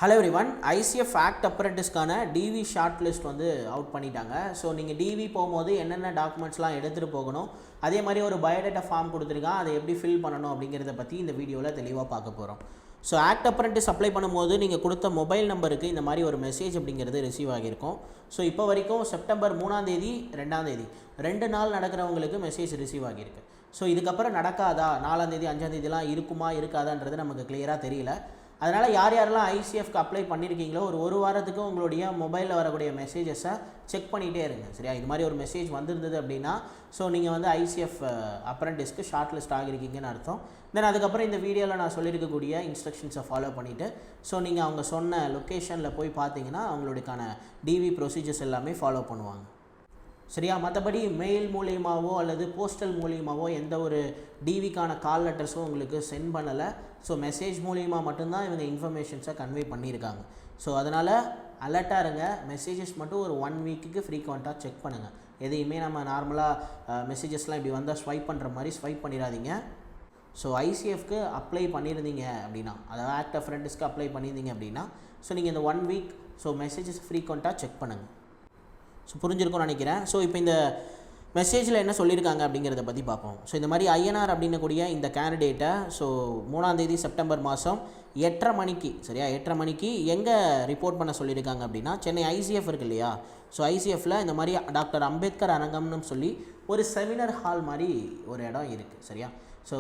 Hello everyone, ICF act அப்ரெண்டிஸ்க்கான DV short list வந்து out பண்ணிட்டாங்க. ஸோ நீங்கள் டிவி போகும்போது என்னென்ன டாக்குமெண்ட்ஸ்லாம் எடுத்துகிட்டு போகணும், அதே மாதிரி ஒரு பயோடேட்டா ஃபார்ம் கொடுத்துருக்கான், அதை எப்படி ஃபில் பண்ணணும் அப்படிங்கிறத பற்றி இந்த வீடியோவில் தெளிவாக பார்க்க போகிறோம். ஸோ ஆக்ட் அப்ரெண்டிஸ் அப்ளை பண்ணும்போது நீங்கள் கொடுத்த மொபைல் நம்பருக்கு இந்த மாதிரி ஒரு மெசேஜ் அப்படிங்கிறது ரிசீவ் ஆகியிருக்கும். ஸோ இப்போ வரைக்கும் செப்டம்பர் 3ஆம் தேதி 2ஆம் தேதி 2 நாள் நடக்கிறவங்களுக்கு மெசேஜ் ரிசீவ் ஆகியிருக்கு. ஸோ இதுக்கப்புறம் நடக்காதா, 4ஆம் தேதி 5ஆம் தேதிலாம் இருக்குமா இருக்காதான்றது நமக்கு கிளியராக தெரியல. அதனால் யாரெல்லாம் ஐசிஎஃப்க்கு அப்ளை பண்ணியிருக்கீங்களோ ஒரு வாரத்துக்கு உங்களுடைய மொபைலில் வரக்கூடிய மெசேஜஸை செக் பண்ணிகிட்டே இருங்க. சரியா, இது மாதிரி ஒரு மெசேஜ் வந்திருந்தது அப்படின்னா ஸோ நீங்கள் வந்து ஐசிஎஃப் அப்ரெண்டிஸ்க்கு ஷார்ட் லிஸ்ட் ஆகிருக்கீங்கன்னு அர்த்தம். தென் அதுக்கப்புறம் இந்த வீடியோவில் நான் சொல்லியிருக்கக்கூடிய இன்ஸ்ட்ரக்ஷன்ஸை ஃபாலோ பண்ணிவிட்டு ஸோ நீங்கள் அவங்க சொன்ன லொக்கேஷனில் போய் பார்த்தீங்கன்னா அவங்களுக்கான டிவி ப்ரொசீஜர்ஸ் எல்லாமே ஃபாலோ பண்ணுவாங்க. சரியா, மற்றபடி மெயில் மூலியமாகவோ அல்லது போஸ்டல் மூலியமாகவோ எந்த ஒரு டிவிக்கான கால் லெட்டர்ஸும் உங்களுக்கு சென்ட் பண்ணலை. ஸோ மெசேஜ் மூலியமாக மட்டும்தான் இவங்க இன்ஃபர்மேஷன்ஸை கன்வே பண்ணியிருக்காங்க. ஸோ அதனால் அலர்ட்டாக இருங்க. மெசேஜஸ் மட்டும் ஒரு 1 வீக்குக்கு ஃப்ரீக்வெண்ட்டாக செக் பண்ணுங்கள். எதையுமே நம்ம நார்மலாக மெசேஜஸ்லாம் இப்படி வந்தால் ஸ்வைப் பண்ணுற மாதிரி ஸ்வைப் பண்ணிடாதீங்க. ஸோ ஐசிஎஃப்க்கு அப்ளை பண்ணியிருந்தீங்க அப்படின்னா, அதாவது ஆக்ட் அப்ரெண்டிஸ்க்கு அப்ளை பண்ணியிருந்தீங்க அப்படின்னா ஸோ நீங்கள் இந்த 1 வீக் ஸோ மெசேஜஸ் ஃப்ரீக்வெண்ட்டாக செக் பண்ணுங்கள். ஸோ புரிஞ்சிருக்கும்னு நினைக்கிறேன். ஸோ இப்போ இந்த மெசேஜில் என்ன சொல்லியிருக்காங்க அப்படிங்கிறத பற்றி பார்ப்போம். ஸோ இந்த மாதிரி ஐஎன்ஆர் அப்படின்னக்கூடிய இந்த கேண்டிடேட்டை ஸோ 3ஆம் தேதி செப்டம்பர் மாதம் 8:30 மணிக்கு, சரியா 8:30 மணிக்கு எங்கே ரிப்போர்ட் பண்ண சொல்லியிருக்காங்க அப்படின்னா, சென்னை ஐசிஎஃப் இருக்கு இல்லையா, ஸோ ஐசிஎஃப்பில் இந்த மாதிரி டாக்டர் அம்பேத்கர் அரங்கம்னு சொல்லி ஒரு செமினார் ஹால் மாதிரி ஒரு இடம் இருக்குது. சரியா, ஸோ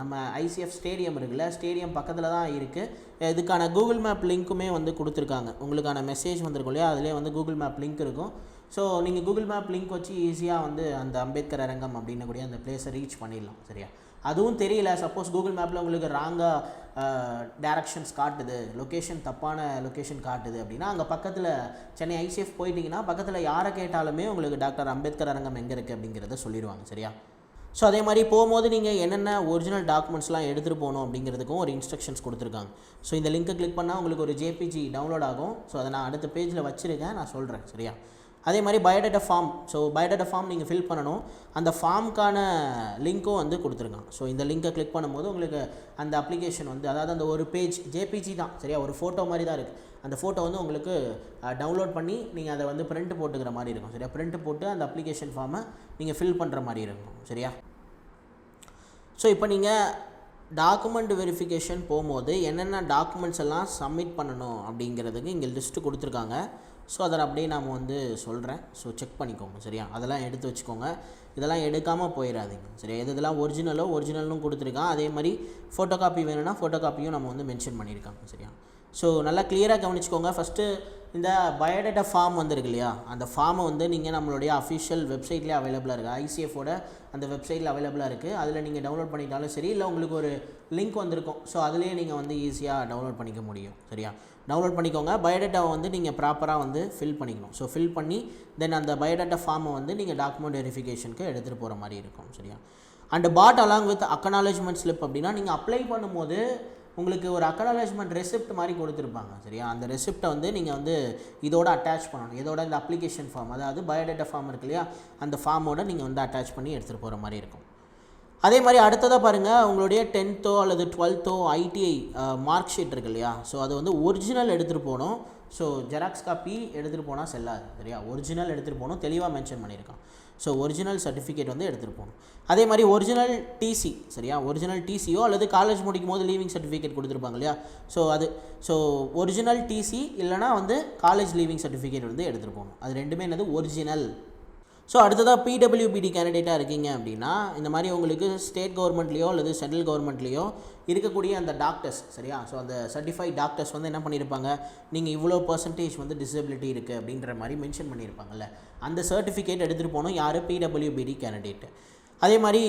நம்ம ஐசிஎஃப் ஸ்டேடியம் இருக்குல்ல, ஸ்டேடியம் பக்கத்தில் தான் இருக்குது. இதுக்கான கூகுள் மேப் லிங்க்குமே வந்து கொடுத்துருக்காங்க. உங்களுக்கான மெசேஜ் வந்திருக்கும் இல்லையா, அதிலே வந்து கூகுள் மேப் லிங்க் இருக்கும். ஸோ நீங்கள் கூகுள் மேப் லிங்க் வச்சு ஈஸியாக வந்து அந்த அம்பேத்கர் அரங்கம் அப்படின்னக்கூடிய அந்த பிளேஸை ரீச் பண்ணிடலாம். சரியா, அதுவும் தெரியல, சப்போஸ் கூகுள் மேப்பில் உங்களுக்கு ராங்காக டேரக்ஷன்ஸ் காட்டுது, லொக்கேஷன் தப்பான லொக்கேஷன் காட்டுது அப்படின்னா அங்கே பக்கத்தில் சென்னை ஐசிஎஃப் போயிட்டிங்கன்னா பக்கத்தில் யாரை கேட்டாலுமே உங்களுக்கு டாக்டர் அம்பேத்கர் அரங்கம் எங்கே இருக்குது அப்படிங்கிறத சொல்லிடுவாங்க. சரியா, ஸோ அதே மாதிரி போகும்போது நீங்கள் என்னென்ன ஒரிஜினல் டாக்குமெண்ட்ஸ்லாம் எடுத்துகிட்டு போகணும் அப்படிங்கிறதுக்கும் ஒரு இன்ஸ்ட்ரக்ஷன்ஸ் கொடுத்துருக்காங்க. ஸோ இந்த லிங்க்கை கிளிக் பண்ணால் உங்களுக்கு ஒரு ஜேபிஜி டவுன்லோட் ஆகும். ஸோ அதை நான் அடுத்த பேஜில் வச்சுருக்கேன், நான் சொல்கிறேன். சரியா, அதே மாதிரி biodata form, so biodata form நீங்கள் ஃபில் பண்ணணும். அந்த ஃபார்முக்கான லிங்க்கும் வந்து கொடுத்துருக்காங்க. ஸோ இந்த லிங்க்கை கிளிக் பண்ணும்போது உங்களுக்கு அந்த அப்ளிகேஷன் வந்து, அதாவது அந்த ஒரு பேஜ் ஜேபிஜி தான், சரியா, ஒரு ஃபோட்டோ மாதிரி தான் இருக்குது. அந்த ஃபோட்டோ வந்து உங்களுக்கு டவுன்லோட் பண்ணி நீங்கள் அதை வந்து பிரிண்ட் போட்டுக்கிற மாதிரி இருக்கும். சரியா, பிரிண்ட் போட்டு அந்த அப்ளிகேஷன் ஃபார்மை நீங்கள் ஃபில் பண்ணுற மாதிரி இருக்கும். சரியா, ஸோ இப்போ நீங்கள் டாக்குமெண்ட் வெரிஃபிகேஷன் போகும்போது என்னென்ன டாக்குமெண்ட்ஸ் எல்லாம் சப்மிட் பண்ணணும் அப்படிங்கிறதுக்கு இங்கே லிஸ்ட்டு கொடுத்துருக்காங்க. ஸோ அதை அப்படியே நாம் வந்து சொல்கிறேன். ஸோ செக் பண்ணிக்கோங்க. சரியா, அதெல்லாம் எடுத்து வச்சுக்கோங்க, இதெல்லாம் எடுக்காமல் போயிடாதீங்க. சரியா, இதெல்லாம் ஒரிஜினலும் கொடுத்துருக்கான். அதே மாதிரி ஃபோட்டோ காப்பி வேணும்னா ஃபோட்டோ காப்பியும் நம்ம வந்து மென்ஷன் பண்ணியிருக்காங்க. சரியா, ஸோ நல்லா கிளியராக கவனிச்சுக்கோங்க. ஃபஸ்ட்டு இந்த பயோடேட்டா ஃபார்ம் வந்துருக்கு இல்லையா, அந்த ஃபார்மை வந்து நீங்கள் நம்மளுடைய அஃபிஷியல் வெப்சைட்லேயே அவைலபிளாக இருக்குது. ஐசிஎஃபோட அந்த வெப்சைட்டில் அவைலபிளாக இருக்குது. அதில் நீங்கள் டவுன்லோட் பண்ணிட்டாலும் சரி, இல்லை உங்களுக்கு ஒரு லிங்க் வந்திருக்கும். ஸோ அதிலே நீங்கள் வந்து ஈஸியாக டவுன்லோட் பண்ணிக்க முடியும். சரியா, டவுன்லோட் பண்ணிக்கோங்க. பயோடேட்டாவை வந்து நீங்கள் ப்ராப்பராக வந்து ஃபில் பண்ணிக்கணும். ஸோ ஃபில் பண்ணி தென் அந்த பயோடேட்டா ஃபார்மை வந்து நீங்கள் டாக்குமெண்ட் வெரிஃபிகேஷனுக்கு எடுத்துகிட்டு போகிற மாதிரி இருக்கும். சரியா, and put along with acknowledgement slip அப்படின்னா நீங்கள் அப்ளை பண்ணும்போது உங்களுக்கு ஒரு அக்னாலஜ்மெண்ட் ரெசிப்ட் மாதிரி கொடுத்துருப்பாங்க. சரியா, அந்த ரெசிப்டை வந்து நீங்கள் வந்து இதோட அட்டாச் பண்ணணும். இதோட இந்த அப்ளிகேஷன் ஃபார்ம், அதாவது பயோடேட்டா ஃபார்ம் இருக்கு இல்லையா, அந்த ஃபார்மோட நீங்கள் வந்து அட்டாச் பண்ணி எடுத்துகிட்டு போகிற மாதிரி இருக்கும். அதே மாதிரி அடுத்ததாக பாருங்கள், உங்களுடைய 10th அல்லது 12th ஐடிஐ மார்க் ஷீட் இருக்கு இல்லையா, ஸோ அது வந்து ஒரிஜினல் எடுத்துகிட்டு போகணும். ஸோ ஜெராக்ஸ் காப்பி எடுத்துகிட்டு போனால் செல்லாது. சரியா, ஒரிஜினல் எடுத்துகிட்டு போகணும், தெளிவாக மென்ஷன் பண்ணியிருக்கான். ஸோ ஒரிஜினல் சர்டிஃபிகேட் வந்து எடுத்துகிட்டு போகணும். அதே மாதிரி ஒரிஜினல் டிசி, சரியா, ஒரிஜினல் டிசியோ அல்லது காலேஜ் முடிக்கும் போது லீவிங் சர்டிஃபிகேட் கொடுத்துருப்பாங்க இல்லையா, ஸோ ஒரிஜினல் டிசி இல்லைனா வந்து காலேஜ் லீவிங் சர்டிஃபிகேட் வந்து எடுத்துகிட்டு போகணும். அது ரெண்டுமே என்னது ஒரிஜினல். ஸோ அடுத்ததாக பிடபிள்யூபிடி கேண்டிடேட்டாக இருக்கீங்க அப்படின்னா, இந்த மாதிரி உங்களுக்கு ஸ்டேட் கவர்மெண்ட்லேயோ அல்லது சென்ட்ரல் கவர்மெண்ட்லேயோ இருக்கக்கூடிய அந்த டாக்டர்ஸ், சரியா, ஸோ அந்த சர்டிஃபைட் டாக்டர்ஸ் வந்து என்ன பண்ணியிருப்பாங்க, நீங்கள் இவ்வளோ பர்சன்டேஜ் வந்து டிசபிலிட்டி இருக்குது அப்படின்ற மாதிரி மென்ஷன் பண்ணியிருப்பாங்கல்ல, அந்த சர்டிஃபிகேட் எடுத்துகிட்டு போகணும். யார்? பிடபிள்யூபிடி கேண்டிடேட். அதே மாதிரி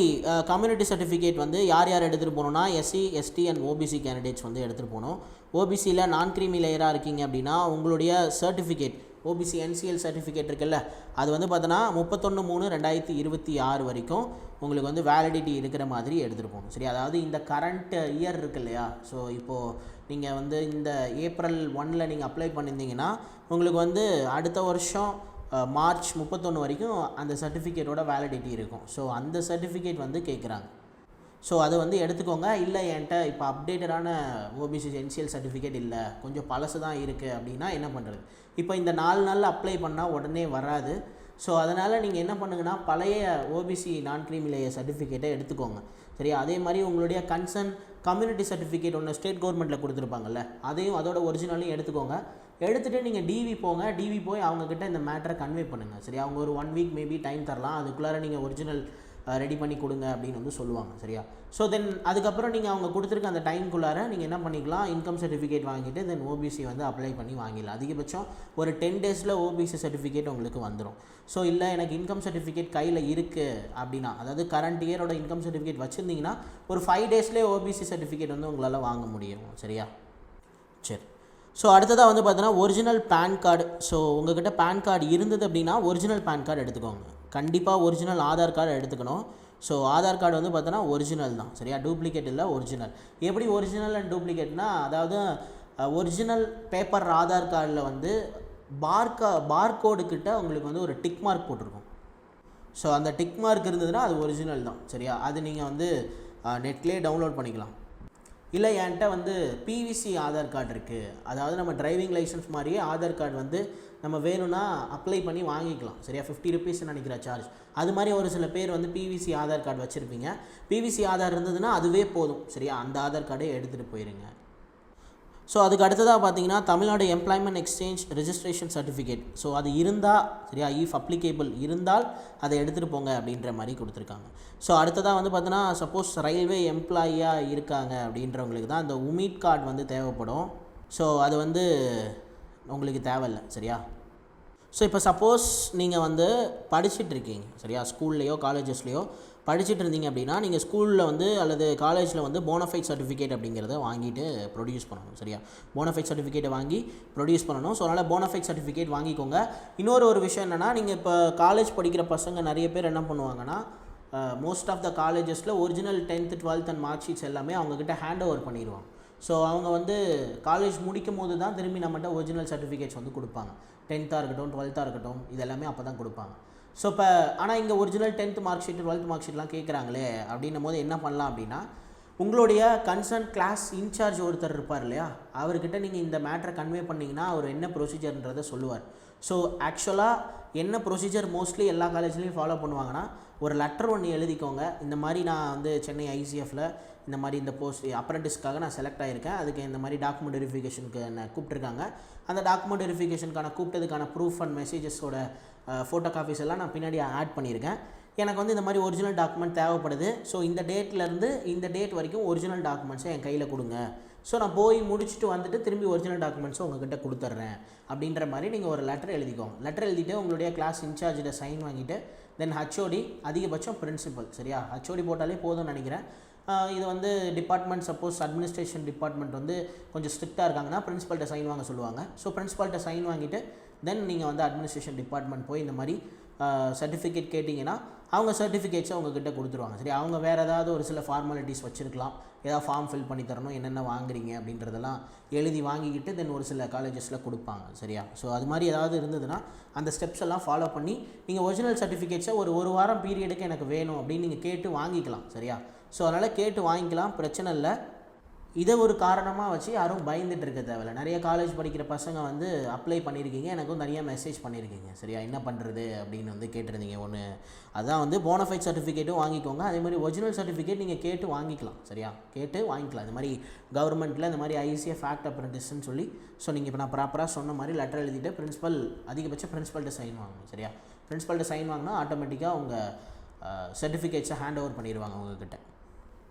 கம்யூனிட்டி சர்டிஃபிகேட் வந்து யார் எடுத்துகிட்டு போகணுன்னா, SC ST and OBC candidates வந்து எடுத்துகிட்டு போகணும். ஓபிசியில் நான் கிரீமி லேயராக இருக்கீங்க அப்படின்னா உங்களுடைய சர்டிஃபிகேட் ஓபிசி என்சிஎல் சர்டிஃபிகேட் இருக்குல்ல, அது வந்து பார்த்தோன்னா 31/3/2026 வரைக்கும் உங்களுக்கு வந்து வேலிடிட்டி இருக்கிற மாதிரி எடுத்துகிட்டு போகணும். சரி, அதாவது இந்த கரண்ட் இயர் இருக்கு இல்லையா, ஸோ இப்போது நீங்கள் வந்து இந்த April 1 நீங்கள் அப்ளை பண்ணியிருந்தீங்கன்னா உங்களுக்கு வந்து அடுத்த வருஷம் March 31 வரைக்கும் அந்த சர்டிஃபிகேட்டோட வேலிடிட்டி இருக்கும். ஸோ அந்த சர்டிஃபிகேட் வந்து கேட்குறாங்க. ஸோ அதை வந்து எடுத்துக்கோங்க. இல்லை என்கிட்ட இப்போ அப்டேட்டடான ஓபிசி என்சிஎல் சர்டிஃபிகேட் இல்லை, கொஞ்சம் பழசு தான் இருக்குது அப்படின்னா என்ன பண்ணுறது? இப்போ இந்த 4 நாளில் அப்ளை பண்ணால் உடனே வராது. ஸோ அதனால் நீங்கள் என்ன பண்ணுங்கன்னா பழைய ஓபிசி நான் கிரீமி லேயர் சர்டிஃபிகேட்டை எடுத்துக்கோங்க. சரியா? அதே மாதிரி உங்களுடைய கன்சர்ன் கம்யூனிட்டி சர்டிஃபிகேட் ஒன்று ஸ்டேட் கவர்மெண்ட்டில் கொடுத்துருப்பாங்கல்ல, அதையும் அதோட ஒரிஜினலையும் எடுத்துக்கோங்க. எடுத்துகிட்டு நீங்கள் டிவி போங்க. டிவி போய் அவங்கக்கிட்ட இந்த மேட்டரை கன்வே பண்ணுங்கள். சரியா? அவங்க ஒரு 1 வீக் மேபி டைம் தரலாம், அதுக்குள்ளார நீங்கள் ஒரிஜினல் ரெடி பண்ணி கொடுங்க அப்படின்னு வந்து சொல்லுவாங்க. சரியா? ஸோ தென் அதுக்கப்புறம் நீங்கள் அவங்க கொடுத்துருக்க அந்த டைம்குள்ளார நீங்கள் என்ன பண்ணிக்கலாம், இன்கம் சர்டிஃபிகேட் வாங்கிட்டு தென் ஓபிசி வந்து அப்ளை பண்ணி வாங்கிடலாம். அதிகபட்சம் ஒரு 10 டேஸில் ஓபிசி சர்டிஃபிகேட் உங்களுக்கு வந்துடும். ஸோ இல்லை எனக்கு இன்கம் சர்டிஃபிகேட் கையில் இருக்குது அப்படின்னா, அதாவது கரண்ட் இயரோட இன்கம் சர்டிஃபிகேட் வச்சுருந்தீங்கன்னா ஒரு 5 டேஸ்லேயே ஓபிசி சர்டிஃபிகேட் வந்து உங்களால் வாங்க முடியும். சரியா? சரி. ஸோ அடுத்ததாக வந்து பார்த்தீங்கன்னா ஒரிஜினல் பேன் கார்டு. ஸோ உங்கள்கிட்ட பேன் கார்டு இருந்தது அப்படின்னா ஒரிஜினல் பேன் கார்டு எடுத்துக்கோங்க. கண்டிப்பாக ஒரிஜினல் ஆதார் கார்டு எடுத்துக்கணும். ஸோ ஆதார் கார்டு வந்து பார்த்தோன்னா ஒரிஜினல் தான். சரியா? டூப்ளிகேட் இல்லை, ஒரிஜினல். எப்படி ஒரிஜினல் அண்ட் டூப்ளிகேட்னா, அதாவது ஒரிஜினல் பேப்பர் ஆதார் கார்டில் வந்து பார்கோடு கிட்ட உங்களுக்கு வந்து ஒரு டிக் மார்க் போட்டிருக்கும். ஸோ அந்த டிக் மார்க் இருந்ததுன்னா அது ஒரிஜினல் தான். சரியா? அது நீங்கள் வந்து நெட்லேயே டவுன்லோட் பண்ணிக்கலாம். இல்லை என்கிட்ட வந்து பிவிசி ஆதார் கார்டு இருக்குது, அதாவது நம்ம டிரைவிங் லைசன்ஸ் மாதிரியே ஆதார் கார்டு வந்து நம்ம வேணும்னா அப்ளை பண்ணி வாங்கிக்கலாம். சரியா? 50 ருபீஸ் நினைக்கிற சார்ஜ். அது மாதிரி ஒரு சில பேர் வந்து பிவிசி ஆதார் கார்டு வச்சுருப்பீங்க. பிவிசி ஆதார் இருந்ததுன்னா அதுவே போதும். சரியா? அந்த ஆதார் கார்டே எடுத்துகிட்டு போயிருங்க. ஸோ அதுக்கு அடுத்ததாக பார்த்தீங்கன்னா Tamil Nadu employment exchange registration certificate. So அது இருந்தால், சரியா, இஃப் அப்ளிகேபிள் இருந்தால் அதை எடுத்துகிட்டு போங்க அப்படின்ற மாதிரி கொடுத்துருக்காங்க. ஸோ அடுத்ததாக வந்து பார்த்தீங்கன்னா சப்போஸ் ரயில்வே எம்ப்ளாயியாக இருக்காங்க அப்படின்றவங்களுக்கு தான் அந்த உமீட் கார்டு வந்து தேவைப்படும். ஸோ அது வந்து உங்களுக்கு தேவையில்லை. சரியா? ஸோ இப்போ சப்போஸ் நீங்கள் வந்து படிச்சுட்டு இருக்கீங்க, சரியா, ஸ்கூல்லையோ காலேஜஸ்லையோ படிச்சுட்டு இருந்தீங்க அப்படின்னா நீங்கள் ஸ்கூலில் வந்து அல்லது காலேஜில் வந்து போனஃபைட் சர்டிஃபிகேட் அப்படிங்கிறத வாங்கிட்டு ப்ரொடியூஸ் பண்ணணும். சரியா? போனஃபைட் சர்டிஃபிகேட்டை வாங்கி ப்ரொடியூஸ் பண்ணணும். ஸோ அதனால் போனஃபைட் சர்டிஃபிகேட் வாங்கிக்கோங்க. ஒரு விஷயம் என்னென்னா, நீங்கள் இப்போ காலேஜ் படிக்கிற பசங்க நிறைய பேர் என்ன பண்ணுவாங்கன்னா, மோஸ்ட் ஆஃப் த காலேஜஸில் original 10th 12th and mark sheets எல்லாமே அவங்கக்கிட்ட ஹேண்ட் ஓவர் பண்ணிடுவாங்க. ஸோ அவங்க வந்து காலேஜ் முடிக்கும் போது தான் திரும்பி நம்மகிட்ட ஒரிஜினல் சர்டிஃபிகேட்ஸ் வந்து கொடுப்பாங்க. 10th இருக்கட்டும் 12th இருக்கட்டும், இது எல்லாமே அப்போ தான் கொடுப்பாங்க. ஸோ இப்போ ஆனால் இங்கே original 10th mark sheet 12th mark ஷீட்லாம் கேட்குறாங்களே அப்படின்னும் போது என்ன பண்ணலாம் அப்படின்னா, உங்களுடைய கன்சர்ன் கிளாஸ் இன்சார்ஜ் ஒருத்தர் இருப்பார் இல்லையா, அவர்கிட்ட நீங்கள் இந்த மேட்டரை கன்வே பண்ணிங்கன்னா அவர் என்ன ப்ரொசீஜர்ன்றதை சொல்லுவார். ஸோ ஆக்சுவலாக என்ன ப்ரொசீஜர் மோஸ்ட்லி எல்லா காலேஜ்லேயும் ஃபாலோ பண்ணுவாங்கன்னா, ஒரு லெட்டர் ஒன்று எழுதிக்கோங்க. இந்த மாதிரி நான் வந்து சென்னை ஐசிஎஃப்பில் இந்த மாதிரி இந்த போஸ்ட் அப்ரெண்டிஸ்க்காக நான் செலக்ட் ஆகியிருக்கேன், அதுக்கு இந்த மாதிரி டாக்குமெண்ட் வெரிஃபிகேஷனுக்கு என்னை கூப்பிட்ருக்காங்க. அந்த டாக்குமெண்ட் வெரிஃபிகேஷனுக்கான கூப்பிட்டதுக்கான ப்ரூஃப் அண்ட் மெசேஜஸோட ஃபோட்டோ காப்பீஸ் எல்லாம் நான் பின்னாடி ஆட் பண்ணியிருக்கேன். எனக்கு வந்து இந்த மாதிரி ஒரிஜினல் டாக்குமெண்ட் தேவைப்படுது. ஸோ இந்த டேட்லேருந்து இந்த டேட் வரைக்கும் ஒரிஜினல் டாக்குமெண்ட்ஸை என் கையில் கொடுங்க. ஸோ நான் போய் முடிச்சுட்டு வந்துட்டு திரும்பி ஒரிஜினல் டாக்குமெண்ட்ஸை உங்கள்கிட்ட கொடுத்துட்றேன் அப்படின்ற மாதிரி நீங்கள் ஒரு லெட்டர் எழுதிக்கோங்க. லெட்டர் எழுதிட்டு உங்களுடைய கிளாஸ் இன்சார்ஜிட்ட சைன் வாங்கிட்டு தென் ஹச்ஓடி, அதிகபட்சம் பிரின்சிபல். சரியா? ஹச்ஓடி போட்டாலே போதும்னு நினைக்கிறேன். இது வந்து டிபார்ட்மெண்ட், சப்போஸ் அட்மினிஸ்ட்ரேஷன் டிபார்ட்மெண்ட் வந்து கொஞ்சம் ஸ்ட்ரிக்டாக இருக்காங்கன்னா பிரின்சிபல்கிட்ட சைன் வாங்க சொல்லுவாங்க. ஸோ பிரின்சிபல்கிட்ட சைன் வாங்கிட்டு தென் நீங்கள் வந்து அட்மினிஸ்ட்ரேஷன் டிபார்ட்மெண்ட் போய் இந்த மாதிரி சர்டிஃபிகேட் கேட்டிங்கன்னா அவங்க சர்டிஃபிகேட்ஸை உங்ககிட்ட கொடுத்துருவாங்க. சரி, அவங்க வேறு ஏதாவது ஒரு சில ஃபார்மாலிட்டிஸ் வச்சுருக்கலாம், ஏதாவது ஃபார்ம் ஃபில் பண்ணி தரணும், என்னென்ன வாங்குறீங்க அப்படின்றதெல்லாம் எழுதி வாங்கிக்கிட்டு தென் ஒரு சில காலேஜஸில் கொடுப்பாங்க. சரியா? ஸோ அது மாதிரி ஏதாவது இருந்ததுன்னா அந்த ஸ்டெப்ஸ் எல்லாம் ஃபாலோ பண்ணி நீங்கள் ஒரிஜினல் சர்டிஃபிகேட்ஸை ஒரு வாரம் பீரியடுக்கு எனக்கு வேணும் அப்படின்னு நீங்கள் கேட்டு வாங்கிக்கலாம். சரியா? ஸோ அதனால் கேட்டு வாங்கிக்கலாம், பிரச்சனை இல்லை. இதை ஒரு காரணமாக வச்சு யாரும் பயந்துட்டு இருக்க தேவையில்லை. நிறைய காலேஜ் படிக்கிற பசங்க வந்து அப்ளை பண்ணியிருக்கீங்க, எனக்கும் நிறையா மெசேஜ் பண்ணியிருக்கீங்க. சரியா? என்ன பண்ணுறது அப்படின்னு வந்து கேட்டிருந்தீங்க. ஒன்று அதான் வந்து போனஃபைட் சர்டிஃபிகேட்டும் வாங்கிக்கோங்க. அதே மாதிரி ஒரிஜினல் சர்டிஃபிகேட் நீங்கள் கேட்டு வாங்கிக்கலாம். சரியா? கேட்டு வாங்கிக்கலாம். இந்த மாதிரி கவர்மெண்ட்டில் இந்த மாதிரி ஐசிஎஃப் ஆக்ட் அப்ரெண்டிஸ்ன்னு சொல்லி, ஸோ நீங்கள் இப்போ நான் ப்ராப்பராக சொன்ன மாதிரி லெட்டர் எழுதிட்டு பிரின்சிபல், அதிகபட்ச பிரின்சிபல்கிட்ட சைன் வாங்கணும். சரியா? பிரின்சிபல்கிட்ட சைன் வாங்கினா ஆட்டோமேட்டிக்காக உங்கள் சர்டிஃபிகேட்ஸை ஹேண்ட் ஓவர் பண்ணிடுவாங்க உங்கள்கிட்ட.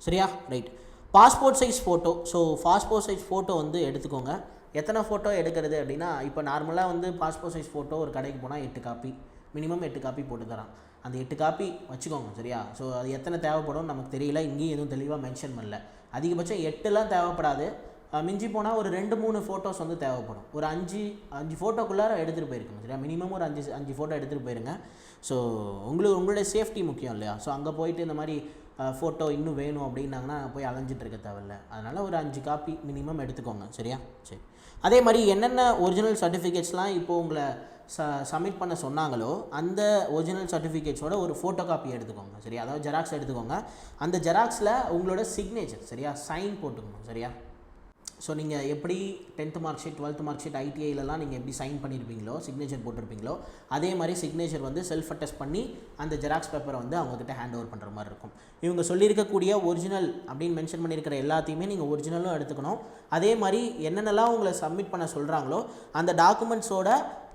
சரியா? Right. Passport size photo. So passport size photo வந்து எடுத்துக்கோங்க. எத்தனை ஃபோட்டோ எடுக்கிறது அப்படின்னா, இப்போ நார்மலாக வந்து பாஸ்போர்ட் சைஸ் ஃபோட்டோ ஒரு கடைக்கு போனால் 8 காப்பி, மினிமம் 8 காப்பி போட்டு தரான். அந்த 8 காப்பி வச்சுக்கோங்க. சரியா? ஸோ அது எத்தனை தேவைப்படும் நமக்கு தெரியல, இங்கேயும் எதுவும் தெளிவாக மென்ஷன் பண்ணல. அதிகபட்சம் 8லாம் தேவைப்படாது. மிஞ்சி போனால் ஒரு 2-3 ஃபோட்டோஸ் வந்து தேவைப்படும். ஒரு 5 ஃபோட்டோக்குள்ளார எடுத்துகிட்டு போயிருக்கணும். சரியா? மினிமம் ஒரு 5 ஃபோட்டோ எடுத்துகிட்டு போயிருங்க. ஸோ உங்களுடைய சேஃப்டி முக்கியம் இல்லையா? ஸோ அங்கே போயிட்டு இந்த மாதிரி ஃபோட்டோ இன்னும் வேணும் அப்படின்னாங்கன்னா போய் அலைஞ்சிட்டு இருக்க தேவையில்ல. அதனால் ஒரு 5 காப்பி மினிமம் எடுத்துக்கோங்க. சரியா? சரி. அதே மாதிரி என்னென்ன ஒரிஜினல் சர்டிஃபிகேட்ஸ்லாம் இப்போது உங்களை சப்மிட் பண்ண சொன்னாங்களோ அந்த ஒரிஜினல் சர்டிஃபிகேட்ஸோட ஒரு ஃபோட்டோ காப்பி எடுத்துக்கோங்க சரியா, அதாவது ஜெராக்ஸ் எடுத்துக்கோங்க. அந்த ஜெராக்ஸில் உங்களோட சிக்னேச்சர் சரியா, சைன் போட்டுக்கணும் சரியா. ஸோ நீங்கள் எப்படி 10th mark sheet 12th mark sheet ஐடிஐலலாம் நீங்கள் எப்படி சைன் பண்ணியிருப்பீங்களோ சிக்னேச்சர் போட்டிருப்பீங்களோ அதே மாதிரி சிக்னேச்சர் வந்து செல்ஃப் அட்டஸ்ட் பண்ணி அந்த ஜெராக்ஸ் பேப்பரை வந்து அவங்கக்கிட்ட ஹேண்ட் ஓவர் பண்ணுற மாதிரி இருக்கும். இவங்க சொல்லியிருக்கக்கூடிய ஒரிஜினல் அப்படின்னு மென்ஷன் பண்ணியிருக்கிற எல்லாத்தையுமே நீங்கள் ஒரிஜினலும் எடுத்துக்கணும். அதே மாதிரி என்னென்னலாம் உங்களை சப்மிட் பண்ண சொல்கிறாங்களோ அந்த டாக்குமெண்ட்ஸோட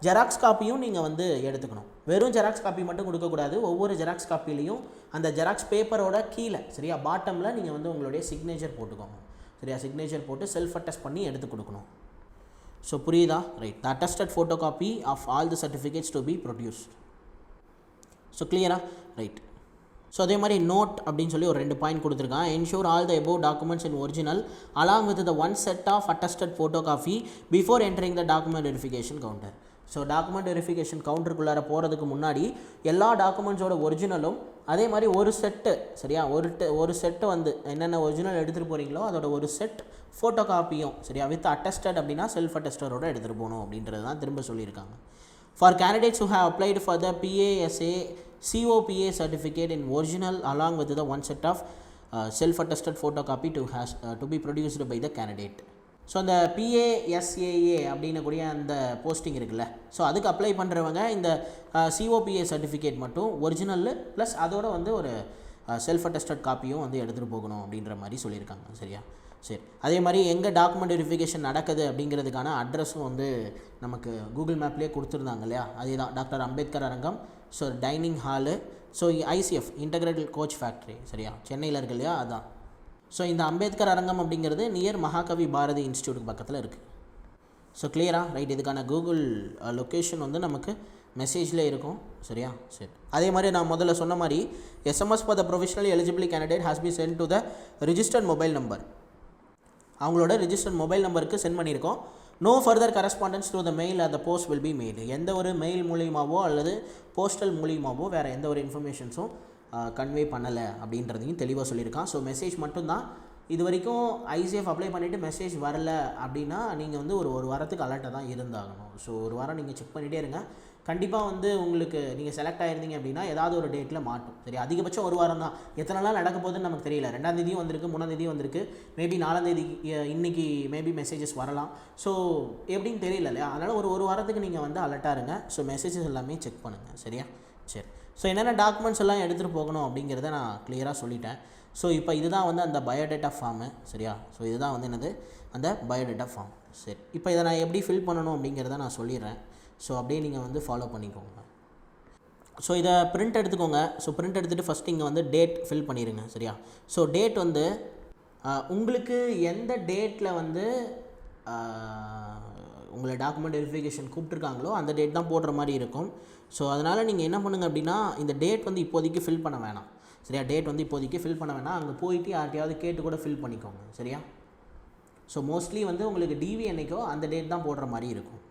ஜெராக்ஸ் காப்பியும் நீங்கள் வந்து எடுத்துக்கணும். வெறும் ஜெராக்ஸ் காப்பி மட்டும் கொடுக்கக்கூடாது. ஒவ்வொரு ஜெராக்ஸ் காப்பிலையும் அந்த ஜெராக்ஸ் பேப்பரோட கீழே சரியா பாட்டமில் நீங்கள் வந்து உங்களுடைய சிக்னேச்சர் போட்டுக்கோங்க சரியா. சிக்னேச்சர் போட்டு செல்ஃப் அட்டஸ்ட் பண்ணி எடுத்து கொடுக்கணும். ஸோ புரியுதா? Right. The attested photo copy of all the certificates to be produced. So கிளியரா? ரைட். ஸோ அதே மாதிரி நோட் அப்படின்னு சொல்லி ஒரு 2 பாயிண்ட் கொடுத்துருக்கான். Ensure all the above documents in original along with the one set of attested photo copy before entering the document verification counter. So document verification கவுண்டருக்குள்ளார போகிறதுக்கு முன்னாடி எல்லா டாக்குமெண்ட்ஸோட ஒரிஜினலும் அதே மாதிரி ஒரு செட்டு சரியா, ஒரு செட்டு வந்து என்னென்ன ஒரிஜினல் எடுத்துகிட்டு போகிறீங்களோ அதோட ஒரு செட் ஃபோட்டோ காப்பியும் சரியா வித் அட்டஸ்டட் அப்படின்னா செல்ஃப் அட்டஸ்டரோட எடுத்துகிட்டு போகணும் அப்படின்றது தான் திரும்ப சொல்லியிருக்காங்க. For candidates who have applied for the PASA COPA certificate in original along with the one set of self-attested photocopy to be produced by the candidate. So அந்த PASAA அப்படின்னக்கூடிய அந்த posting இருக்குல்ல, ஸோ அதுக்கு அப்ளை பண்ணுறவங்க இந்த COPA certificate மட்டும் original plus அதோட வந்து ஒரு செல்ஃப் அட்டஸ்டட் காப்பியும் வந்து எடுத்துகிட்டு போகணும் அப்படின்ற மாதிரி சொல்லியிருக்காங்க சரியா. சரி, அதே மாதிரி எங்கே டாக்குமெண்ட் வெரிஃபிகேஷன் நடக்குது அப்படிங்கிறதுக்கான அட்ரஸும் வந்து நமக்கு கூகுள் மேப்லேயே கொடுத்துருந்தாங்க இல்லையா. அதே தான் டாக்டர் அம்பேத்கர் அரங்கம், so dining hall, so ICF integrated coach factory சரியா, சென்னையில் இருக்கு இல்லையா அதான். ஸோ இந்த அம்பேத்கர் அரங்கம் அப்படிங்கிறது நியர் மகாகவி பாரதி இன்ஸ்டியூட்டுக்கு பக்கத்தில் இருக்குது. ஸோ கிளியரா? ரைட். இதுக்கான கூகுள் லொக்கேஷன் வந்து நமக்கு மெசேஜில் இருக்கும் சரியா. சரி, அதே மாதிரி நான் முதல்ல சொன்ன மாதிரி SMS for the professional eligible candidate has be sent to the registered mobile number. அவங்களோட ரிஜிஸ்டர்ட் மொபைல் நம்பருக்கு சென்ட் பண்ணியிருக்கோம். No further correspondence to the mail or the post will be made. எந்த ஒரு மெயில் மூலியமாவோ அல்லது போஸ்டல் மூலியமாவோ வேறு எந்த ஒரு இன்ஃபர்மேஷன்ஸும் convey பண்ணலை அப்படின்றதையும் தெளிவாக சொல்லியிருக்கான். ஸோ மெசேஜ் மட்டும்தான். இது வரைக்கும் ICF அப்ளை பண்ணிவிட்டு மெசேஜ் வரல அப்படின்னா நீங்கள் வந்து ஒரு வாரத்துக்கு அலர்ட்டாக தான் இருந்தாகணும். ஸோ ஒரு வாரம் நீங்கள் செக் பண்ணிகிட்டே இருங்க. கண்டிப்பாக வந்து உங்களுக்கு நீங்கள் செலக்ட் ஆகிருந்தீங்க அப்படின்னா ஏதாவது ஒரு டேட்டில் மாட்டும் சரி. அதிகபட்சம் ஒரு வாரம் தான். எத்தனை நாள் நடக்க போகுதுன்னு நமக்கு தெரியல. 2ஆம் தேதியும் வந்திருக்கு, 3ஆம் தேதியும் வந்திருக்கு, மேபி 4ஆம் தேதி இன்றைக்கி மேபி மெசேஜஸ் வரலாம். ஸோ எப்படின்னு தெரியல இல்லையா. அதனால் ஒரு வாரத்துக்கு நீங்கள் வந்து அலர்ட்டாக இருங்க. ஸோ மெசேஜஸ் எல்லாமே செக் பண்ணுங்கள் சரியா. சரி, ஸோ என்னென்ன டாக்குமெண்ட்ஸ் எல்லாம் எடுத்துகிட்டு போகணும் அப்படிங்கிறத நான் கிளியராக சொல்லிட்டேன். ஸோ இப்போ இதுதான் வந்து அந்த பயோடேட்டா ஃபார்மு சரியா. ஸோ இதுதான் வந்து என்னது அந்த பயோடேட்டா ஃபார்ம். சரி, இப்போ இதை நான் எப்படி ஃபில் பண்ணணும் அப்படிங்கிறத நான் சொல்லிடுறேன். ஸோ அப்படியே நீங்கள் வந்து ஃபாலோ பண்ணிக்கோங்க. ஸோ இதை பிரிண்ட் எடுத்துக்கோங்க. ஸோ பிரிண்ட் எடுத்துகிட்டு ஃபஸ்ட்டு இங்கே வந்து டேட் ஃபில் பண்ணிடுங்க சரியா. ஸோ டேட் வந்து உங்களுக்கு எந்த டேட்டில் வந்து உங்களை டாக்குமெண்ட் வெரிஃபிகேஷன் கூப்பிட்ருக்காங்களோ அந்த டேட் தான் போடுற மாதிரி இருக்கும். ஸோ அதனால் நீங்கள் என்ன பண்ணுங்கள் அப்படின்னா இந்த டேட் வந்து இப்போதைக்கு ஃபில் பண்ண வேணாம் சரியா. டேட் வந்து இப்போதைக்கு ஃபில் பண்ண வேணாம். அங்கே போயிட்டு யார்ட்டையாவது கேட்டு கூட ஃபில் பண்ணிக்கோங்க சரியா. ஸோ மோஸ்ட்லி வந்து உங்களுக்கு டிவி என்னைக்கோ அந்த டேட் தான் போடுற மாதிரி இருக்கும்.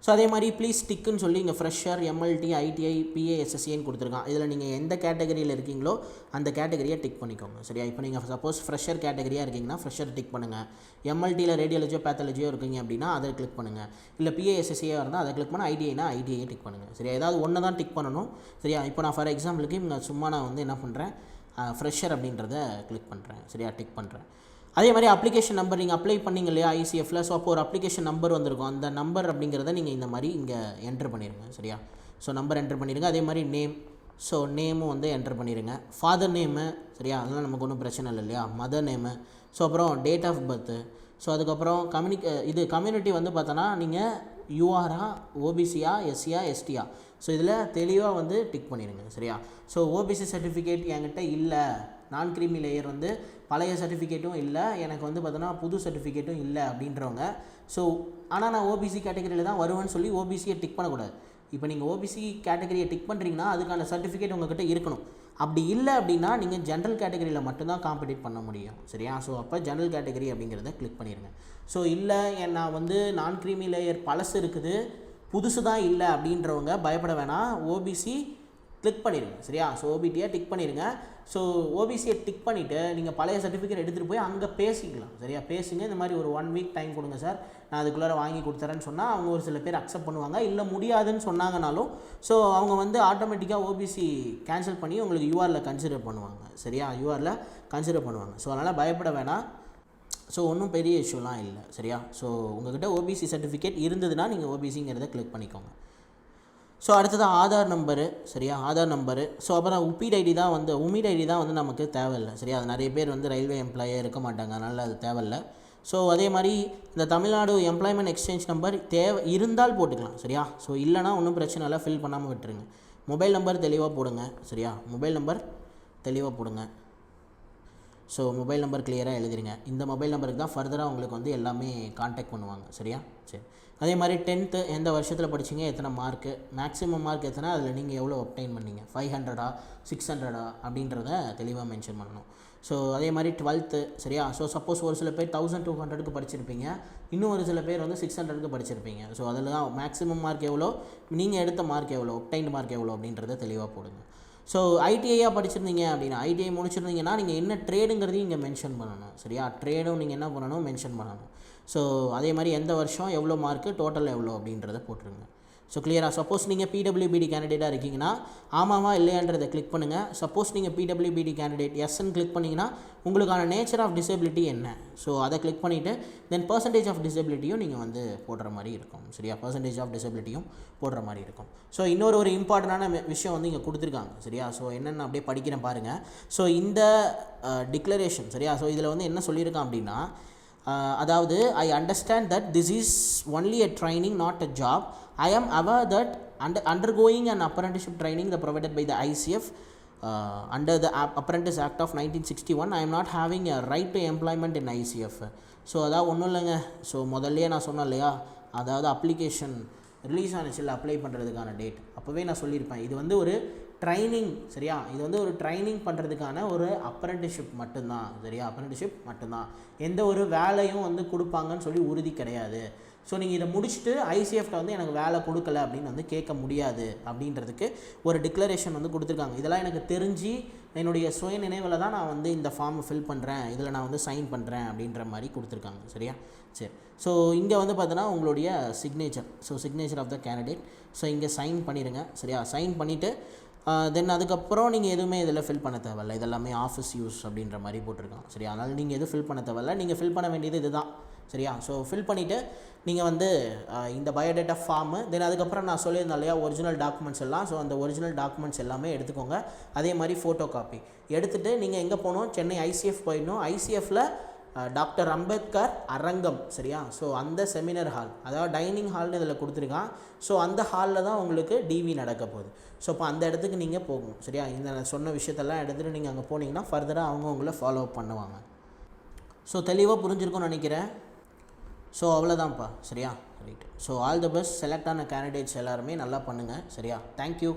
ஸோ அதே மாதிரி ப்ளீஸ் டிக்குன்னு சொல்லி இங்கே ஃப்ரெஷர் MLT ITI PASSAன்னு கொடுத்துருக்கான். இதில் நீங்கள் எந்த கேட்டகரியில் இருக்கீங்களோ அந்த கேட்டகரியை டிக் பண்ணிக்கோங்க சரியா. இப்போ நீங்கள் சப்போஸ் ஃப்ரெஷர் கேட்டகரியாக இருக்கீங்கன்னா ஃப்ரெஷர் டிக் பண்ணுங்கள். MLTயில் ரேடியாலஜியோ பேத்தாலஜியோ இருக்கீங்க அப்படின்னா அதை கிளிக் பண்ணுங்கள். இல்லை PASSA இருந்தால் அதை கிளிக் பண்ணால் ITIனா ITIயை டிக் பண்ணுங்கள் சரியா. ஏதாவது ஒன்று தான் டிக் பண்ணணும் சரியா. இப்போ நான் ஃபார் எக்ஸாம்பிளுக்கு இங்கே சும்மா நான் வந்து என்ன பண்ணுறேன், ஃப்ரெஷர் அப்படின்றத கிளிக் பண்ணுறேன் சரியா, டிக் பண்ணுறேன். அதே மாதிரி அப்ளிகேஷன் நம்பர் நீங்கள் அப்ளை பண்ணிங்க இல்லையா ICFல. ஸோ அப்போ ஒரு அப்ளிகேஷன் நம்பர் வந்திருக்கும். அந்த நம்பர் அப்படிங்கிறத நீங்கள் இந்த மாதிரி இங்கே என்ட்ரு பண்ணிடுங்க சரியா. ஸோ நம்பர் என்ட்ரு பண்ணிடுங்க. அதே மாதிரி நேம், ஸோ நேமும் வந்து என்ட்ரு பண்ணிடுங்க. ஃபாதர் நேமு சரியா, அதெல்லாம் நமக்கு ஒன்றும் பிரச்சனை இல்லை இல்லையா. மதர் நேமு, ஸோ அப்புறம் டேட் ஆஃப் பர்த்து, ஸோ அதுக்கப்புறம் கம்யூனிட்டி வந்து பார்த்தோன்னா நீங்கள் URஆ OBCயா SCயா STயா, ஸோ இதில் தெளிவாக வந்து டிக் பண்ணிடுங்க சரியா. ஸோ OBC சர்டிஃபிகேட் என்கிட்ட இல்லை, நான் கிரீமி லேயர் வந்து பழைய சர்டிஃபிகேட்டும் இல்லை, எனக்கு வந்து பார்த்தோன்னா புது சர்டிஃபிகேட்டும் இல்லை அப்படின்றவங்க. ஸோ ஆனால் நான் OBC கேட்டகரியில் தான் வருவேன்னு சொல்லி OBCயை டிக் பண்ணக்கூடாது. இப்போ நீங்கள் OBC கேட்டகரியை டிக் பண்ணுறீங்கன்னா அதுக்கான சர்டிஃபிகேட் உங்கள்கிட்ட இருக்கணும். அப்படி இல்லை அப்படின்னா நீங்கள் ஜென்ரல் கேட்டகரியில் மட்டும்தான் காம்படிட் பண்ண முடியும் சரியா. ஸோ அப்போ ஜென்ரல் கேட்டகரி அப்படிங்கிறத கிளிக் பண்ணிடுங்க. ஸோ இல்லை நான் வந்து நான் கிரீமி லேயர் பழசு இருக்குது புதுசு தான் இல்லை அப்படின்றவங்க பயப்பட வேணாம். OBC கிளிக் பண்ணிடுங்க சரியா. ஸோ ஓபிடியை டிக் பண்ணிடுங்க. ஸோ ஓபிசியை டிக் பண்ணிவிட்டு நீங்கள் பழைய சர்டிஃபிகேட் எடுத்துகிட்டு போய் அங்கே பேசிக்கலாம் சரியா. பேசுங்க, இந்த மாதிரி ஒரு 1 வீக் டைம் கொடுங்க சார், நான் அதுக்குள்ளார வாங்கி கொடுத்துறேன்னு சொன்னால் அவங்க ஒரு சில பேர் அக்செப்ட் பண்ணுவாங்க. இல்லை முடியாதுன்னு சொன்னாங்கனாலும் ஸோ அவங்க வந்து ஆட்டோமேட்டிக்காக ஓபிசி கேன்சல் பண்ணி உங்களுக்கு யூஆரில் கன்சிடர் பண்ணுவாங்க சரியா. யூஆரில் கன்சிடர் பண்ணுவாங்க. ஸோ அதனால் பயப்பட வேணாம். ஸோ ஒன்றும் பெரிய இஷ்யூலாம் இல்லை சரியா. ஸோ உங்கள்கிட்ட ஓபிசி சர்டிஃபிகேட் இருந்ததுன்னா நீங்கள் ஓபிசிங்கிறத கிளிக் பண்ணிக்கோங்க. ஸோ அடுத்தது ஆதார் நம்பரு சரியா, ஆதார் நம்பரு. ஸோ அப்புறம் உமீட் ஐடி தான் வந்து நமக்கு தேவையில்லை சரியா. அது நிறைய பேர் வந்து ரயில்வே எம்ப்ளாயே இருக்க மாட்டாங்க, அதனால் அது தேவையில்லை. ஸோ அதே மாதிரி இந்த தமிழ்நாடு எம்ப்ளாய்மெண்ட் எக்ஸ்சேஞ்ச் நம்பர் இருந்தால் போட்டுக்கலாம் சரியா. ஸோ இல்லைனா ஒன்றும் பிரச்சனை இல்லை, ஃபில் பண்ணாமல் விட்டுருங்க. மொபைல் நம்பர் தெளிவாக போடுங்க சரியா, மொபைல் நம்பர் தெளிவாக போடுங்க. ஸோ மொபைல் நம்பர் கிளியராக எழுதிருங்க. இந்த மொபைல் நம்பருக்கு தான் ஃபர்தராக உங்களுக்கு வந்து எல்லாமே கான்டாக்ட் பண்ணுவாங்க சரியா. சரி, அதே மாதிரி 10th எந்த வருஷத்தில் படிச்சிங்க, எத்தனை மார்க்கு, மேக்ஸிமம் மார்க் எத்தனை, அதில் நீங்கள் எவ்வளோ ஒப்டைன் பண்ணீங்க, 500 600 அப்படின்றத தெளிவாக மென்ஷன் பண்ணணும். ஸோ அதே மாதிரி 12th சரியா. ஸோ சப்போஸ் ஒரு சில பேர் 1200க்கு படிச்சிருப்பீங்க, இன்னும் ஒரு சில பேர் வந்து 600க்கு படிச்சிருப்பீங்க. ஸோ அதில் தான் மேக்ஸிமம் மார்க் எவ்வளோ, நீங்கள் எடுத்த மார்க் எவ்வளோ, ஒப்டைன்டு மார்க் எவ்வளோ அப்படின்றத தெளிவாக போடுங்க. ஸோ ஐடிஐயாக படிச்சிருந்தீங்க அப்படின்னா, ஐடிஐ முடிச்சிருந்தீங்கன்னா நீங்கள் என்ன ட்ரேடுங்கிறதையும் இங்கே மென்ஷன் பண்ணணும் சரியா. ட்ரேடும் நீங்கள் என்ன பண்ணணும், மென்ஷன் பண்ணணும். ஸோ அதே மாதிரி எந்த வருஷம் எவ்வளோ மார்க்கு, டோட்டல் எவ்வளோ அப்படின்றத போட்டுருங்க. ஸோ கிளியராக. சப்போஸ் நீங்கள் பிடபிள்யூபிடி கேண்டிடேட்டாக இருக்கீங்கன்னா ஆமாவா இல்லையான்றதை கிளிக் பண்ணுங்கள். சப்போஸ் நீங்கள் பிடபிள்யூபிடி கேண்டிடேட் எஸ்ன்னு கிளிக் பண்ணிங்கன்னா உங்களுக்கான நேச்சர் ஆஃப் டிசபிலிட்டி என்ன, ஸோ அதை கிளிக் பண்ணிவிட்டு தென் பர்சன்டேஜ் ஆஃப் டிசபிலிட்டியும் நீங்கள் வந்து போடுற மாதிரி இருக்கும் சரியா. பர்சன்டேஜ் ஆஃப் டிசபிலிட்டியும் போடுற மாதிரி இருக்கும். ஸோ இன்னொரு இம்பார்ட்டண்டான விஷயம் வந்து இங்கே கொடுத்துருக்காங்க சரியா. ஸோ என்னென்ன அப்படியே படிக்கிறேன் பாருங்கள். ஸோ இந்த டிக்ளரேஷன் சரியா. ஸோ இதில் வந்து என்ன சொல்லியிருக்கான் அப்படின்னா, அதாவது I understand that this is only a training not a job. I am aware that undergoing an apprenticeship training provided by the ICF under the Apprentice Act of 1961, I am not having a right to employment in ICF. So அதாவது ஒன்றும் இல்லைங்க. So முதல்லையே நான் சொன்னேன் இல்லையா, அதாவது application release ஆனிச்சில் apply பண்ணுறதுக்கான date அப்போவே நான் சொல்லியிருப்பேன். இது வந்து ஒரு ட்ரைனிங் சரியா, இது வந்து ஒரு ட்ரைனிங் பண்ணுறதுக்கான ஒரு அப்ரெண்டிஸ்ஷிப் மட்டும்தான் சரியா. அப்ரெண்டிஸ்ஷிப் மட்டும்தான், எந்த ஒரு வேலையும் வந்து கொடுப்பாங்கன்னு சொல்லி உறுதி கிடையாது. ஸோ நீங்கள் இதை முடிச்சுட்டு ஐசிஎஃப்ட வந்து எனக்கு வேலை கொடுக்கல அப்படின்னு வந்து கேட்க முடியாது அப்படின்றதுக்கு ஒரு டிக்ளரேஷன் வந்து கொடுத்துருக்காங்க. இதெல்லாம் எனக்கு தெரிஞ்சு என்னுடைய சுய நினைவில் தான் நான் வந்து இந்த ஃபார்மை ஃபில் பண்ணுறேன், இதில் நான் வந்து சைன் பண்ணுறேன் அப்படின்ற மாதிரி கொடுத்துருக்காங்க சரியா. சரி, ஸோ இங்கே வந்து பார்த்தோன்னா உங்களுடைய signature, so signature of the candidate. So இங்கே சைன் பண்ணிடுங்க சரியா. சைன் பண்ணிவிட்டு தென் அதுக்கப்புறம் நீங்கள் எதுவுமே இதில் ஃபில் பண்ண தேவையில்லை, இதெல்லாமே ஆஃபீஸ் யூஸ் அப்படின்ற மாதிரி போட்டிருக்காங்க சரியா. அதனால் நீங்கள் எதுவும் ஃபில் பண்ண தேவையில்லை, நீங்கள் ஃபில் பண்ண வேண்டியது இதுதான் சரியா. ஸோ ஃபில் பண்ணிவிட்டு நீங்கள் வந்து இந்த பயோடேட்டா ஃபார்மு, தென் அதுக்கப்புறம் நான் சொல்லியிருந்தேன் இல்லையா ஒரிஜினல் டாக்குமெண்ட்ஸ் எல்லாம். ஸோ அந்த ஒரிஜினல் டாக்குமெண்ட்ஸ் எல்லாமே எடுத்துக்கோங்க. அதே மாதிரி ஃபோட்டோ காப்பி எடுத்துகிட்டு நீங்கள் எங்கே போகணும், சென்னை ஐசிஎஃப் போயிடணும். ஐசிஎஃப்பில் டாக்டர் அம்பேத்கர் அரங்கம் சரியா. ஸோ அந்த செமினார் ஹால், அதாவது டைனிங் ஹால்னு இதில் கொடுத்துருக்கான். ஸோ அந்த ஹாலில் தான் உங்களுக்கு டிவி நடக்க போகுது. ஸோ இப்போ அந்த இடத்துக்கு நீங்கள் போகணும் சரியா. இந்த சொன்ன விஷயத்தெல்லாம் எடுத்துகிட்டு நீங்கள் அங்கே போனீங்கன்னா ஃபர்தராக அவங்க உங்களை ஃபாலோ அப் பண்ணுவாங்க. ஸோ தெளிவாக புரிஞ்சிருக்கும்னு நினைக்கிறேன். ஸோ அவ்வளோதான்ப்பா சரியா. Right. So all the best. Select ஆன கேண்டிடேட்ஸ் எல்லாருமே நல்லா பண்ணுங்கள் சரியா. தேங்க்யூ.